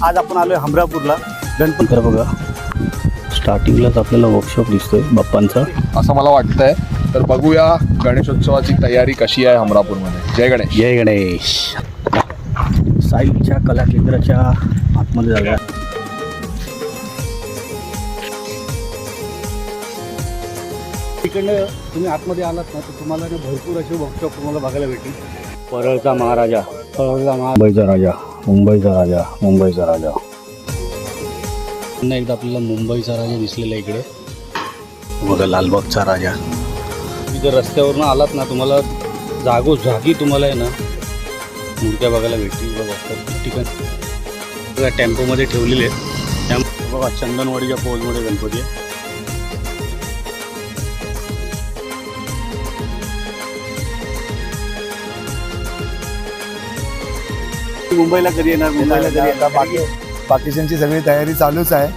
आज आपण आलोय हमरापूरला गणपती. तर बघा स्टार्टिंगलाच आपल्याला वर्कशॉप दिसतोय बाप्पांचा. असं मला वाटतंय. तर बघूया गणेशोत्सवाची तयारी कशी आहे हमरापूरमध्ये. जय गणेश. जय गणेश. साईडच्या कला केंद्राच्या आतमध्ये जाऊया. तिकडनं तुम्ही आतमध्ये आलात ना तर तुम्हाला ना भरपूर असे वर्कशॉप तुम्हाला बघायला भेटेल. परळचा महाराजा, मुंबईचा राजा, मुंबईचा राजा, मुंबईचा राजा. पुन्हा एकदा आपल्याला मुंबईचा राजा दिसलेला इकडे. बघा लालबागचा राजा. तुम्ही जर रस्त्यावरून आलात ना तुम्हाला जागोजागी तुम्हाला आहे ना मूर्त्या बघायला भेटतील. बघा प्रत्येक ठिकाणी बघा टेम्पोमध्ये ठेवलेले आहेत. त्यामुळे बघा चंदनवाडीच्या पोजमध्ये गणपती आहे. मुंबईला कधी येणार? मुंबईला कधी येणार? बाकीच्यांची सगळी तयारी चालूच आहे.